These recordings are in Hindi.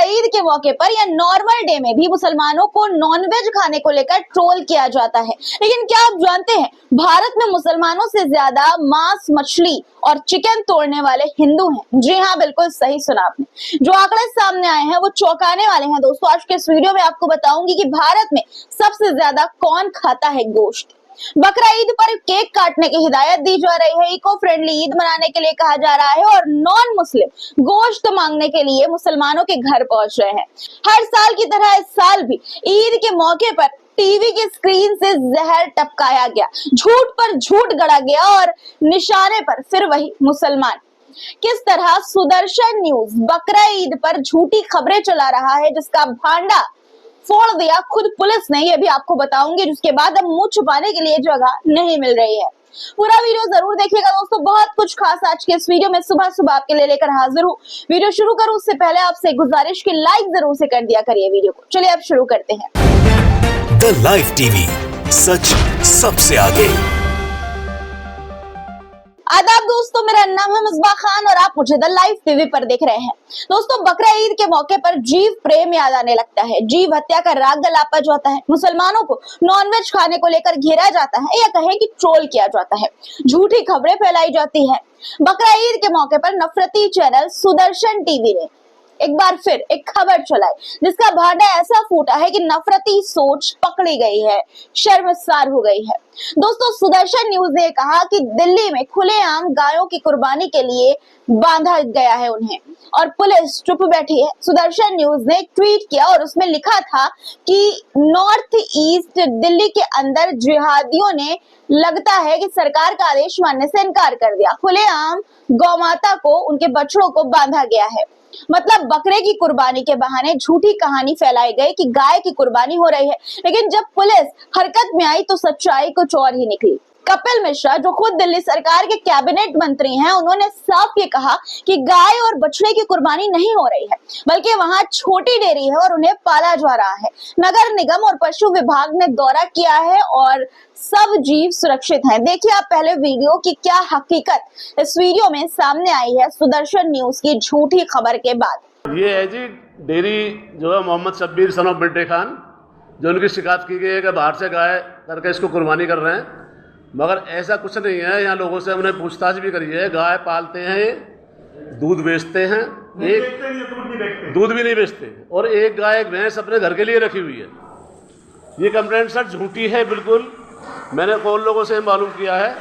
ईद के मौके पर या नॉर्मल डे में भी मुसलमानों को नॉनवेज खाने को लेकर ट्रोल किया जाता है। लेकिन क्या आप जानते हैं, भारत में मुसलमानों से ज्यादा मांस, मछली और चिकन तोड़ने वाले हिंदू हैं। जी हाँ, बिल्कुल सही सुना आपने। जो आंकड़े सामने आए हैं वो चौंकाने वाले हैं दोस्तों। आज के इस वीडियो में आपको बताऊंगी कि भारत में सबसे ज्यादा कौन खाता है गोश्त। बकरा ईद पर केक काटने की हिदायत दी जा रही है। इको फ्रेंडली ईद मनाने के लिए कहा जा रहा है और नॉन मुस्लिम गोश्त मांगने के लिए मुसलमानों के घर पहुंच रहे हैं। हर साल की तरह इस साल भी ईद के मौके पर टीवी की स्क्रीन से जहर टपकाया गया, झूठ पर झूठ गढ़ा गया और निशाने पर फिर वही मुसलमान। किस तरह सुदर्शन न्यूज बकरा ईद पर झूठी खबरें चला रहा है, जिसका भांडा फोड़ दिया खुद पुलिस ने, ये भी आपको बताऊंगी, जिसके बाद अब मुंह छुपाने के लिए जगह नहीं मिल रही है। पूरा वीडियो जरूर देखिएगा दोस्तों, बहुत कुछ खास आज के इस वीडियो में सुबह सुबह आपके लिए लेकर हाजिर हूँ। वीडियो शुरू करूँ उससे पहले आपसे गुजारिश की लाइक जरूर से कर दिया करिए वीडियो को। चलिए अब शुरू करते हैं। द लाइव टीवी, सच सबसे आगे। आदाब दोस्तों, मेरा नाम है मिसबा खान और आप मुझे द लाइव टीवी पर देख रहे हैं। दोस्तों, बकरा ईद के मौके पर जीव प्रेम याद आने लगता है। जीव हत्या का राग गलापा जाता है। मुसलमानों को नॉनवेज खाने को लेकर घेरा जाता है या कहें कि ट्रोल किया जाता है। झूठी खबरें फैलाई जाती है। बकरा ईद के मौके पर नफरती चैनल सुदर्शन टीवी ने एक बार फिर एक खबर चलाई, जिसका भांडा ऐसा फूटा है कि नफरती सोच पकड़ी गई है, शर्मसार हो गई है। दोस्तों, सुदर्शन न्यूज ने कहा कि दिल्ली में खुलेआम गायों की कुर्बानी के लिए बांधा गया है उन्हें, और पुलिस चुप बैठी है। सुदर्शन न्यूज ने एक ट्वीट किया और उसमें लिखा था कि नॉर्थ ईस्ट दिल्ली के अंदर जिहादियों ने लगता है कि सरकार का आदेश मानने से इनकार कर दिया। खुलेआम गौमाता को, उनके बछड़ों को बांधा गया है। मतलब बकरे की कुर्बानी के बहाने झूठी कहानी फैलाई गई कि गाय की कुर्बानी हो रही है, लेकिन जब पुलिस हरकत में आई तो सच्चाई कुछ और ही निकली। कपिल मिश्रा, जो खुद दिल्ली सरकार के कैबिनेट मंत्री हैं, उन्होंने साफ ये कहा कि गाय और बछड़े की कुर्बानी नहीं हो रही है, बल्कि वहां छोटी डेयरी है और उन्हें पाला जा रहा है। नगर निगम और पशु विभाग ने दौरा किया है और सब जीव सुरक्षित हैं। देखिए आप पहले वीडियो की क्या हकीकत इस वीडियो में सामने आई है सुदर्शन न्यूज की झूठी खबर के बाद। ये है जी डेयरी जो है मोहम्मद शब्बीर सन ऑफ बिट्टे खान, जो उनकी शिकायत की गई है कि बाहर से गाय करके इसको कुर्बानी कर रहे हैं, मगर ऐसा कुछ नहीं है। यहाँ लोगों से हमने पूछताछ भी करी है। गाय पालते हैं, दूध बेचते हैं, दूध भी नहीं बेचते, और एक गाय एक भैंस अपने घर के लिए रखी हुई है। ये कंप्लेंट सर झूठी है बिल्कुल। मैंने कौन लोगों से मालूम किया है,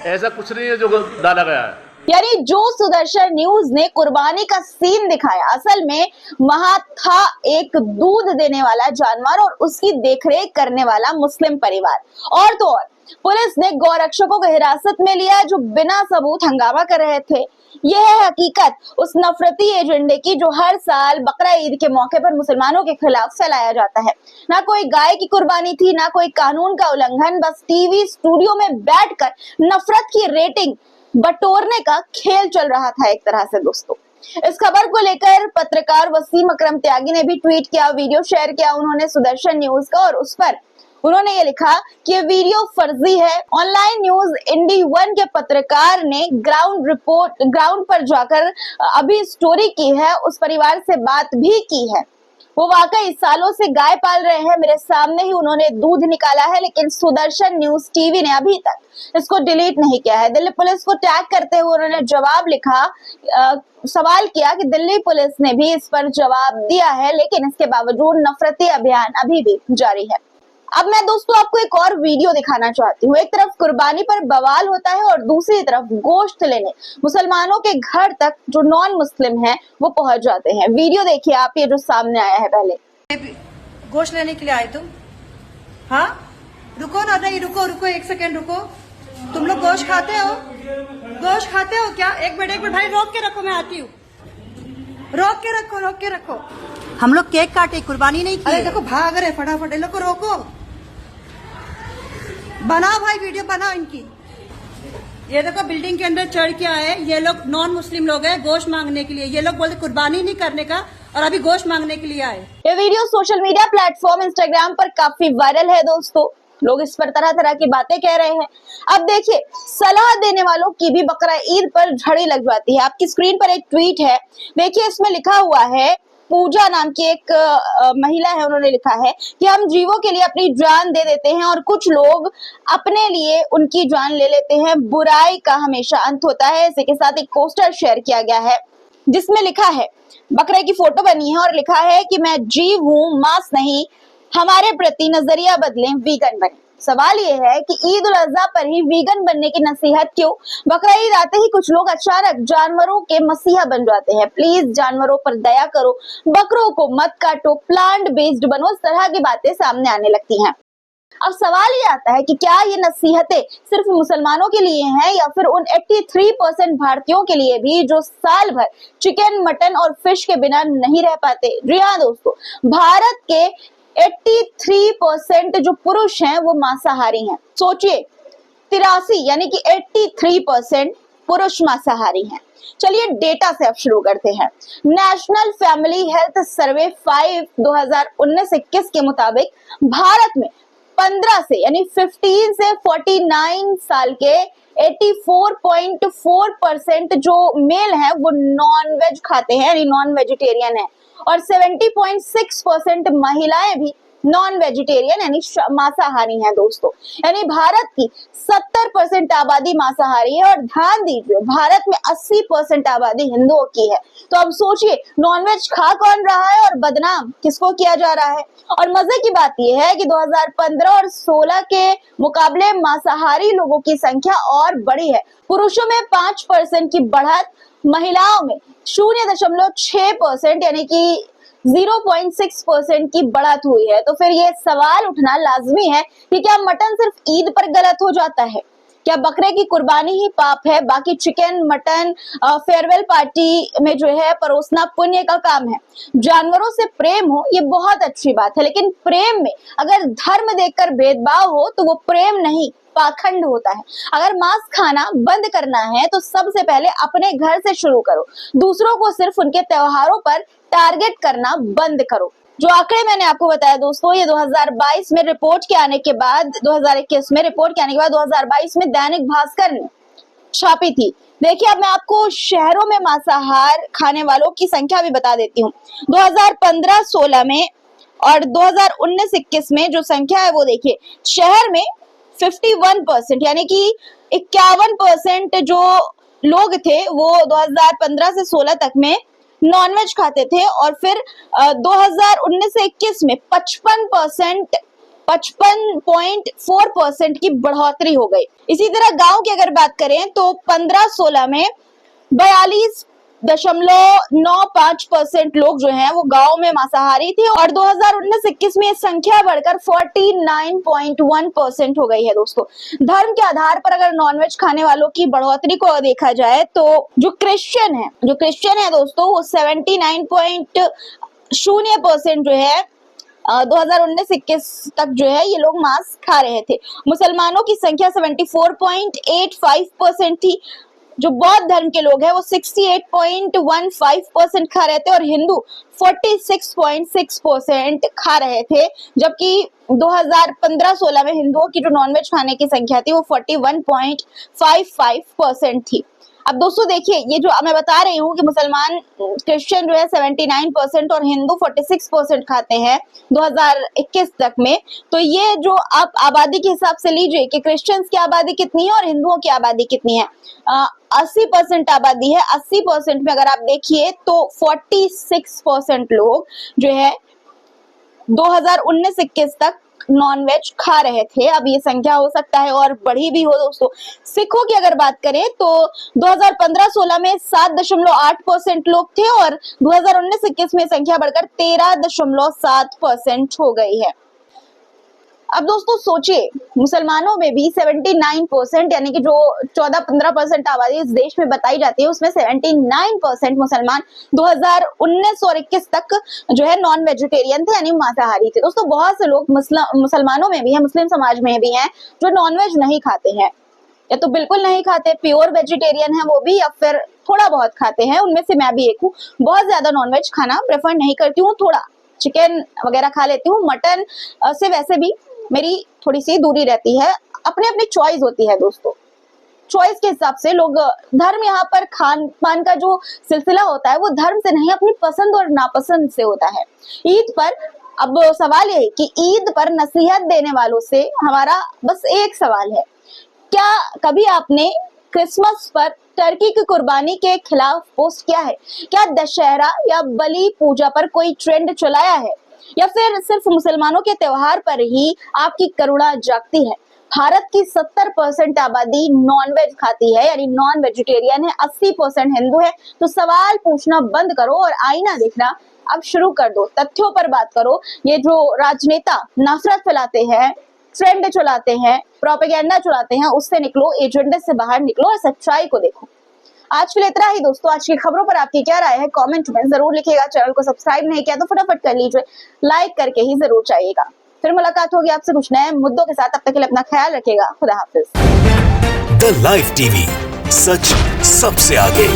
ऐसा कुछ नहीं है जो डाला गया है। यानी जो सुदर्शन न्यूज ने कुर्बानी का सीन दिखाया, असल में वहां था एक दूध देने वाला जानवर और उसकी देखरेख करने वाला मुस्लिम परिवार। और तो और पुलिस ने गौरक्षकों को हिरासत में लिया जो बिना सबूत हंगामा कर रहे थे। यह है हकीकत उस नफरती एजेंडे की जो हर साल बकरा ईद के मौके पर मुसलमानों के खिलाफ फैलाया जाता है। ना कोई गाय की कुर्बानी थी, ना कोई कानून का उल्लंघन, बस टीवी स्टूडियो में बैठकर नफरत की रेटिंग बटोरने का खेल चल रहा था एक तरह से। दोस्तों, इस खबर को लेकर पत्रकार वसीम अकरम त्यागी ने भी ट्वीट किया, वीडियो शेयर किया उन्होंने सुदर्शन न्यूज का, और उस पर उन्होंने ये लिखा कि ये वीडियो फर्जी है। ऑनलाइन न्यूज इंडी 1 के पत्रकार ने ग्राउंड पर जाकर अभी स्टोरी की है, उस परिवार से बात भी की है। वो वाकई सालों से गाय पाल रहे हैं, मेरे सामने ही उन्होंने दूध निकाला है, लेकिन सुदर्शन न्यूज टीवी ने अभी तक इसको डिलीट नहीं किया है। दिल्ली पुलिस को टैग करते हुए उन्होंने जवाब लिखा, सवाल किया कि दिल्ली पुलिस ने भी इस पर जवाब दिया है, लेकिन इसके बावजूद नफरती अभियान अभी भी जारी है। अब मैं दोस्तों आपको एक और वीडियो दिखाना चाहती हूँ। एक तरफ कुर्बानी पर बवाल होता है और दूसरी तरफ गोश्त लेने मुसलमानों के घर तक जो नॉन मुस्लिम हैं वो पहुंच जाते हैं। वीडियो देखिए आप, ये जो सामने आया है। पहले गोश्त लेने के लिए आए तुम? हाँ, रुको ना, नहीं रुको एक सेकेंड रुको। तुम लोग गोश्त खाते हो? गोश्त खाते हो क्या? एक मिनट भाई, रोक के रखो, मैं आती हूँ। रोक के रखो। हम लोग केक काटे, कुर्बानी नहीं की। अरे देखो भाग रहे, फटाफट इन लोग को रोको। बनाओ भाई, वीडियो बनाओ इनकी। ये देखो बिल्डिंग के अंदर चढ़ के आए, ये लोग नॉन मुस्लिम लोग हैं, गोश्त मांगने के लिए। ये लोग बोलते कुर्बानी नहीं करने का, और अभी गोश्त मांगने के लिए आए। ये video social media platform Instagram पर काफी वायरल है दोस्तों। लोग इस पर तरह तरह की बातें कह रहे हैं। अब देखिए, सलाह देने वालों की भी बकरा ईद पर झड़ी लग जाती है। आपकी स्क्रीन पर एक ट्वीट है, देखिए इसमें लिखा हुआ है, पूजा नाम की एक महिला है, उन्होंने लिखा है कि हम जीवों के लिए अपनी जान दे देते हैं और कुछ लोग अपने लिए उनकी जान ले लेते हैं, बुराई का हमेशा अंत होता है। इसी के साथ एक पोस्टर शेयर किया गया है जिसमें लिखा है, बकरे की फोटो बनी है और लिखा है कि मैं जीव हूं, मांस नहीं, हमारे प्रति नजरिया बदलें, वीगन बने। सवाल ये है कि ईद उल अजहा पर ही वीगन बनने की नसीहत क्यों? बकरा ईद आते ही कुछ लोग अचानक जानवरों के मसीहा बन जाते हैं। प्लीज जानवरों पर दया करो, बकरों को मत काटो, प्लांट बेस्ड बनो, इस तरह की बातें सामने आने लगती हैं। अब सवाल ये आता है कि क्या ये नसीहतें सिर्फ मुसलमानों के लिए हैं या फिर उन 83% भारतीयों के लिए भी जो साल भर चिकन, मटन और फिश के बिना नहीं रह पाते? जी हाँ दोस्तों, भारत के 83% जो पुरुष हैं वो मांसाहारी हैं। सोचिए, 83 यानी कि 83% पुरुष मांसाहारी हैं। चलिए डेटा से अब शुरू करते हैं। नेशनल फैमिली हेल्थ सर्वे 5 2019-21 के मुताबिक भारत में 15 से यानी 15 से 49 साल के 84.4% जो मेल हैं वो नॉन वेज खाते हैं, यानी नॉन वेजिटेरियन है, और 70.6% महिलाएं भी नॉन वेजिटेरियन यानी मांसाहारी हैं दोस्तों। यानी भारत की 70% आबादी मांसाहारी है और ध्यान दीजिए भारत में 80% आबादी हिंदुओं की है। तो अब सोचिए नॉनवेज खा कौन रहा है और बदनाम किसको किया जा रहा है। और मजे की बात यह है कि 2015 और 16 के मुकाबले मांसाहारी लोगों की संख्या और बढ़ी है। पुरुषों में 5% की बढ़त, महिलाओं में 0.6% यानी कि 0.6% की बढ़त हुई है। तो फिर ये सवाल उठना लाजमी है कि क्या मटन सिर्फ ईद पर गलत हो जाता है? क्या बकरे की कुर्बानी ही पाप है? बाकी चिकन, मटन, फेयरवेल पार्टी में जो है परोसना पुण्य का काम है। जानवरों से प्रेम हो ये बहुत अच्छी बात है, लेकिन प्रेम में अगर धर्म देखकर भेदभाव हो तो वो प्रेम नहीं, पाखंड होता है। अगर मांस खाना बंद करना है तो सबसे पहले अपने घर से शुरू करो, दूसरों को सिर्फ उनके त्योहारों पर टारगेट करना बंद करो। जो आंकड़े मैंने आपको बताया दोस्तों, ये 2022 में रिपोर्ट के आने के बाद 2021 में रिपोर्ट के आने के बाद 2022 में दैनिक भास्कर ने छापी थी। देखिए अब मैं आपको शहरों में मांसाहार खाने वालों की संख्या भी बता देती हूँ। 2015-16 में और 2019-21 में जो संख्या है वो देखिए, शहर में 51% यानी कि 51% जो लोग थे वो 2015 से 16 तक में नॉनवेज खाते थे और फिर 2019 से 21 में 55.4% की बढ़ोतरी हो गई। इसी तरह गांव की अगर बात करें तो 15-16 में 42.95% लोग जो हैं वो गांव में मांसाहारी थे और 2019-21 में ये संख्या बढ़कर 49.1% हो गई है दोस्तों। धर्म के आधार पर अगर नॉनवेज खाने वालों की बढ़ोतरी को देखा जाए तो जो क्रिश्चियन है दोस्तों वो 79.0% जो है 2019-21 तक जो है ये लोग मांस खा रहे थे। मुसलमानों की संख्या 74.85% थी। जो बौद्ध धर्म के लोग हैं वो 68.15% खा रहे थे और हिंदू 46.6% खा रहे थे, जबकि 2015-16 में हिंदुओं की जो नॉनवेज खाने की संख्या थी वो 41.55% थी। अब दोस्तों देखिए, ये जो मैं बता रही हूँ कि मुसलमान क्रिश्चियन जो है 79% और हिंदू 46% खाते हैं 2021 तक में। तो ये जो आप आबादी के हिसाब से लीजिए कि क्रिश्चियंस की आबादी कितनी है और हिंदुओं की आबादी कितनी है। 80% आबादी है। 80% में अगर आप देखिए तो 46% लोग जो है 2019-21 तक नॉनवेज खा रहे थे। अब ये संख्या हो सकता है और बढ़ी भी हो दोस्तों। सिखों की अगर बात करें तो 2015-16 में 7.8% लोग थे और 2019-21 में संख्या बढ़कर 13.7% हो गई है। अब दोस्तों सोचिए, मुसलमानों में भी 79% यानी कि जो 14-15% आबादी इस देश में बताई जाती है उसमें 79% मुसलमान 2019 और 21 तक जो है नॉन वेजिटेरियन थे यानी मांसाहारी थे। दोस्तों बहुत से लोग मुसलमानों में भी हैं, मुस्लिम समाज में भी हैं जो नॉनवेज नहीं खाते हैं या तो बिल्कुल नहीं खाते, प्योर वेजिटेरियन है वो भी, या फिर थोड़ा बहुत खाते हैं। उनमें से मैं भी एक हूँ। बहुत ज्यादा नॉनवेज खाना प्रेफर नहीं करती हूँ, थोड़ा चिकन वगैरह खा लेती हूँ। मटन से वैसे भी मेरी थोड़ी सी दूरी रहती है। अपनी अपनी चॉइस होती है दोस्तों। चॉइस के हिसाब से लोग धर्म यहाँ पर खान पान का जो सिलसिला होता है वो धर्म से नहीं अपनी पसंद और नापसंद से होता है। ईद पर अब सवाल ये है कि ईद पर नसीहत देने वालों से हमारा बस एक सवाल है, क्या कभी आपने क्रिसमस पर टर्की की कुर्बानी के खिलाफ पोस्ट किया है? क्या दशहरा या बलि पूजा पर कोई ट्रेंड चलाया है, या फिर सिर्फ मुसलमानों के त्योहार पर ही आपकी करुणा जागती है? भारत की 70% आबादी नॉनवेज खाती है, यानी नॉन वेजिटेरियन है, 80% हिंदू है। तो सवाल पूछना बंद करो और आईना देखना अब शुरू कर दो, तथ्यों पर बात करो। ये जो राजनेता नफरत फैलाते हैं, ट्रेंड चलाते हैं, प्रोपेगेंडा चलाते हैं, उससे निकलो, एजेंडे से बाहर निकलो और सच्चाई को देखो। आज के लिए इतना ही दोस्तों। आज की खबरों पर आपकी क्या राय है कमेंट में जरूर लिखिएगा। चैनल को सब्सक्राइब नहीं किया तो फटाफट कर लीजिए, लाइक करके ही जरूर जाइएगा। फिर मुलाकात होगी आपसे कुछ नए मुद्दों के साथ। तब तक के लिए अपना ख्याल रखिएगा। खुदा हाफिज। द लाइव टीवी, सच सबसे आगे।